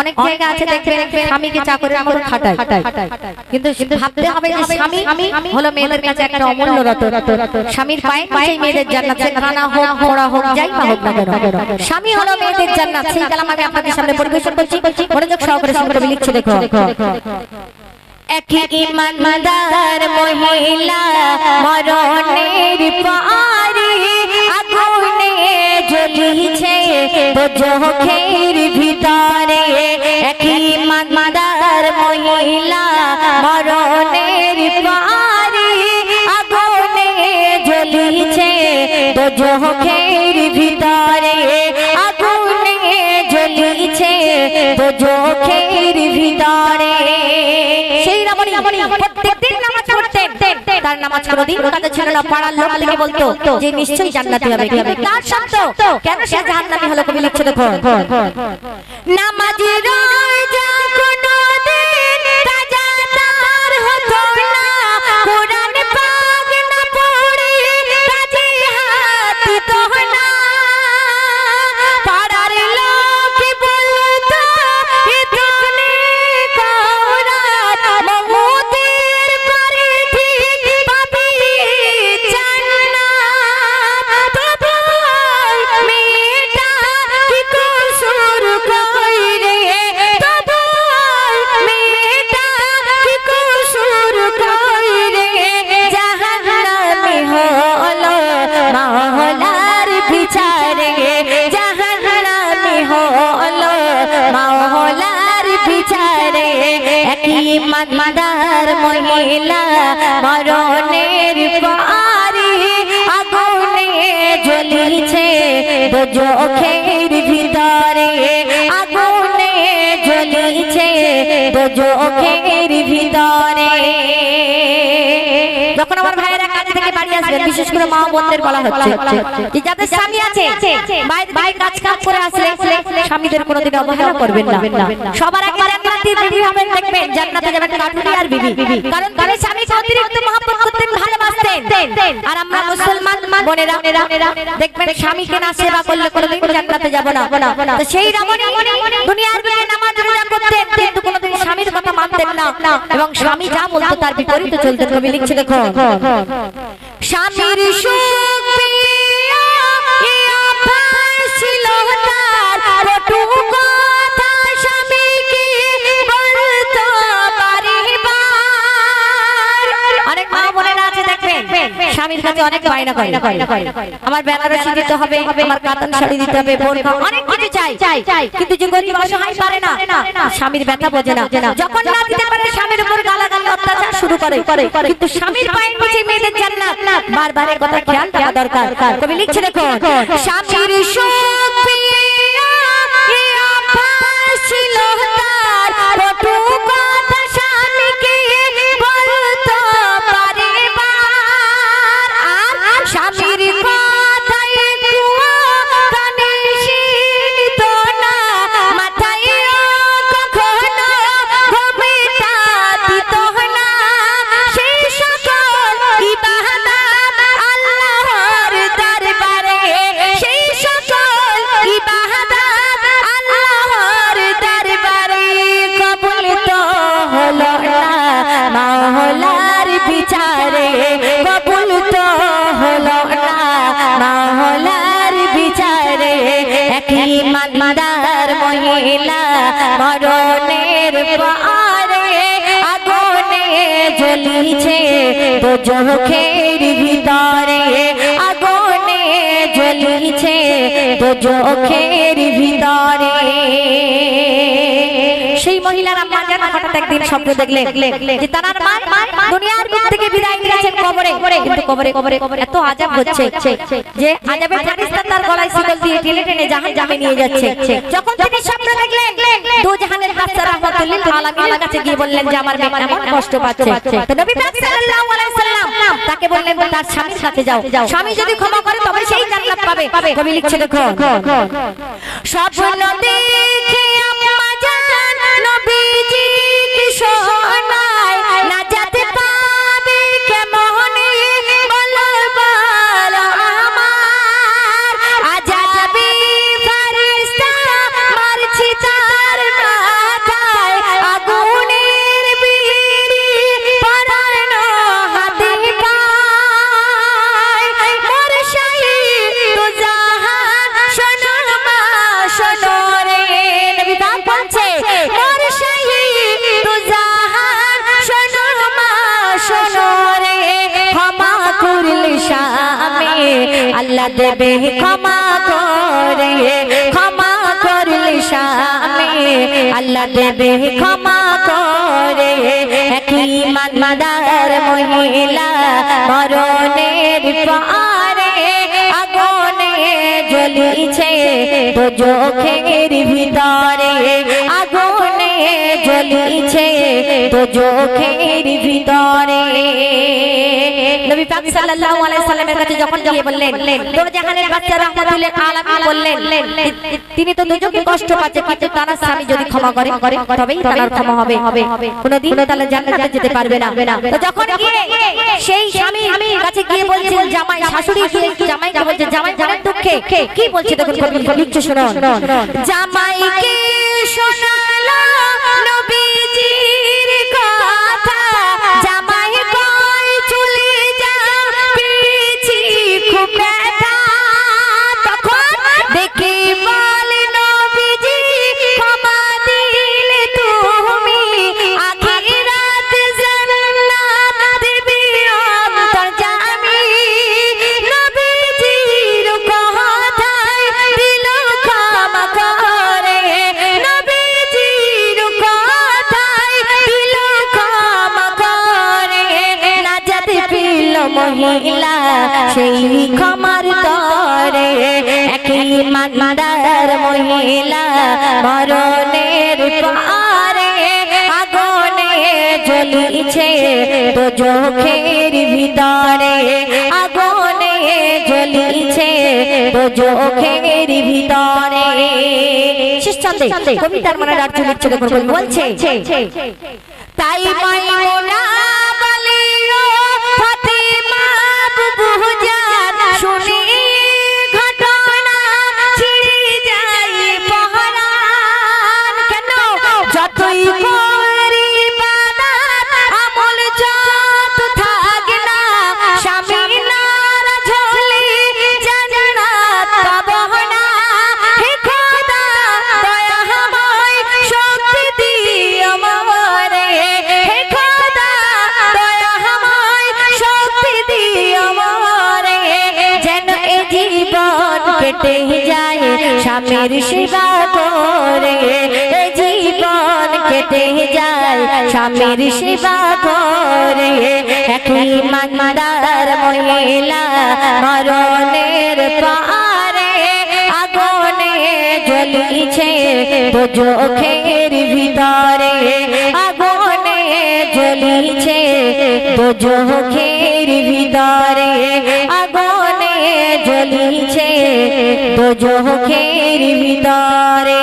অনেক জায়গা আছে দেখবেন স্বামীকে চাকরের মতো খাটায়, কিন্তু ভাবতে হবে যে স্বামী হলো মেয়েদের কাছে একটা অমূল্য রত্ন। স্বামীর পায়ে নিচে মেয়েদের জান্নাত, সে খানা হোক খোড়া হোক যাই বা হোক না কেন, স্বামী হলো মেয়েদের জান্নাত। সেই কালাম আমি আপনাদের সামনে পরিবেশন করছি, মনোযোগ সহকারে শুনতে লিখছে দেখো। একই ইমানদার মহিলা মরণের পরে আগুনে জ্বলিছে চোখের ভিতরে। একই ইমানদার মহিলা মরণের পরে আগুনে জ্বলিছে চোখের ভিতরে। আগুনে জ্বলিছে চোখের ভিতরে। সেই রমণী প্রত্যেকদিন নামাজ পড়তেন, তার নামাজ কোনদিন কাজে ছিল না। পাড়ার লোক থেকে বলতো যে নিশ্চয়ই জান্নাতি হবে। তার সত্য কেন সে জাহান্নামী হলো? কবি লিখছে দেখো, নামাজি রোজা কোনদিন কাজা তার হতো না, কোরআন পাক না পড়ে কাজে হাত দিত না। পাড়ার লোক বলতো এ তোনে কওরাত মমতের পরে ঠিক পাবি জান্নাত। তবুই মেয়েটা কি কসুর কইরে, তবুই মেয়েটা কি কসুর কইরে, জাহান্নামী হলো মাওলার বিচারে। জাহান্নামী হলো মাওলার বিচারে। একই ইমানদার মহিলা মরণের পরে আগুনে জ্বলিছে চোখের ভিতরে। আগুনে জ্বলিছে চোখের ভিতরে। যখন আমার ভাইয়েরা কাজ থেকে বাড়ি আসবেন, বিশেষ করে মা বোনদের বলা হচ্ছে যে যাদের স্বামী আছে বাইরে কাজ কাজ করে আসলে স্বামীদের কোনোদিন অবহেলা করবেন না। সবার আগে জান্নাতের বিবি হবেন, দেখবেন জান্নাতে যাবেন কাঠুরি আর বিবি। কারণ তারা স্বামীকে অতিরিক্ত মহব্বত করতেন, ভালোবাসতেন। আর আমরা মুসলমান বোনেরা দেখবেন স্বামীকে না সেবা করলে কোনোদিন জান্নাতে যাব না। তো সেই রমণী দুনিয়ার বুকে নামাজ রোজা করতেন, কিন্তু কোনোদিন স্বামীর কথা মানতেন না এবং স্বামী যা বলতো তার বিপরীতে চলতেন। কবি লিখছে দেখো, স্বামীর সুখ পেয়ে আভাস ছিল তার, কটু কথা স্বামীকে বলতো বারবার। অনেক মা বোনেরা আছে দেখবেন স্বামীর কাছে অনেক বায়না করে, আমার বেনারসি দিতে হবে, আমার কাতান শাড়ি দিতে হবে, বোরকা অনেক কিছু চাই, কিন্তু যে গরিব অসহায় পারে না, স্বামীর ব্যথা বোঝে না। যখন না দিতে পারে স্বামীর উপর গালাগালি অত্যাচার শুরু করে। কিন্তু স্বামীর পায়ের নিচে মেয়েদের জান্নাত, বারবার এই কথা খেয়াল রাখা দরকার। কবি লিখছে দেখো, স্বামীর সুখ পেয়ে আভাস ছিল তার, কটু কথা স্বামীকে বলতো বারবার। আর স্বামীর কথায় কুয়া কানে শুনিত না, মাথায় কখনো ঘুমটা দিত না। সেই সকল ইবাদত আল্লাহর দরবারে, সেই সকল ইবাদত আল্লাহর দরবারে কবুল তো হলো না মাওলার বিচারে। কবুল তো হলো না মাওলার বিচারে। একই ইমানদার মহিলা মরণের পরে আগুনে জ্বলিছে চোখের ভিতরে। আগুনে জ্বলিছে চোখের ভিতরে। সেই মহিলার আম্মা জান হঠাৎ একদিন স্বপ্ন দেখলেন যে তার মা দুনিয়ার বুক থেকে বিদায় নিয়েছেন কবরে। কিন্তু কবরে এত আযাব হচ্ছে যে আযাবের ফেরেশতা তার গলায় শিকল দিয়ে টেনে টেনে জাহান্নামে নিয়ে যাচ্ছে। যখন তিনি স্বপ্ন দেখলেন, দু জাহানের বাদশা রাহমাতুল্লিল আলামিনের কাছে গিয়ে বললেন যে আমার মেয়ে এমন কষ্ট পাচ্ছে। তো নবী পাক সাল্লাল্লাহু আলাইহি ওয়াসাল্লাম তাকে বললেন তার স্বামীর সাথে যাও, স্বামী যদি ক্ষমা করে তবে সেই জান্নাত পাবে। কবি লিখছে দেখো, স্বপ্ন দেখে আম্মা জান নবীজি কি শোনায়, না যেতে পাবে কেমনে বলো বলো আমার। আজাবি ফেরেশতা মারছি তার দেবে ক্ষমা করে, ক্ষমা করলে স্বামী আল্লাহ দেবে ক্ষমা করে। একই ইমানদার মহিলা মরণের পরে আগুনে জ্বলিছে দোজখের ভিতরে, আগুনে জ্বলিছে দোজখের ভিতরে। নবী পাক সাল্লাল্লাহু আলাইহি সাল্লামের কাছে যখন গিয়ে বললেন দোজাহানের বাচ্চা রাহমাতুল আলামিন বললেন তিনি তো দোজখে কষ্ট পাচ্ছে, কিন্তু তার স্বামী যদি ক্ষমা করে তবেই তার ক্ষমা হবে, কোনদিন তাহলে জান্নাতে যেতে পারবে না। তো যখন গিয়ে সেই স্বামী কাছে গিয়ে বলছেন জামাই, শাশুড়ি গিয়ে জামাইকে বলছে জামাই জানেন দুঃখে কি বলছে, দেখুন লিখছে শুনুন। জামাইকে শোনালো নবীজির কথা, জামাই কই চলে যা পেয়েছি খুব ব্যথা। তখন দেখে বলে নবীজি ক্ষমা দিলে তুমি আখিরাত জান্নাত দেবে অন্তর্যামী। নবীজির কথায় দিল ক্ষমা করে, নবীজির কথায় দিল ক্ষমা করে। নাজাত পেল মহিলা সেই ক্ষমার তরে, একই ইমানদার মহিলা মরণের পরে আগুনে জ্বলিছে দোজখের ভিতরে, আগুনে জ্বলিছে দোজখের ভিতরে। শেষ ছন্দে কবিতার মানে রাজ্য লিখছে, দেখুন বলছে তাই মাইমুনা বলিও ফাতিমা বুবু জান শুনি ঘটনা ছিড়ে যায় পহরান। কেন যতই করি ইবাদত আমল যত থাকে না, স্বামী নারাজ হলে জান্নাত পাবো না। হে খোদা দয়াময় শক্তি দিও মোরে, হে খোদা দয়াময় শক্তি দিও মোরে। যেন এ জীবন কেটে যায় স্বামীর সেবা করে, এ জীবন কেটে যায় স্বামীর সেবা করে। একই ইমানদার মহিলা মরণের পরে আগুনে জ্বলিছে দোজখের ভিতরে, আগুনে জ্বলিছে দোজখের ভিতরে, আগুনে জ্বলিছে দোজখের ভিতরে।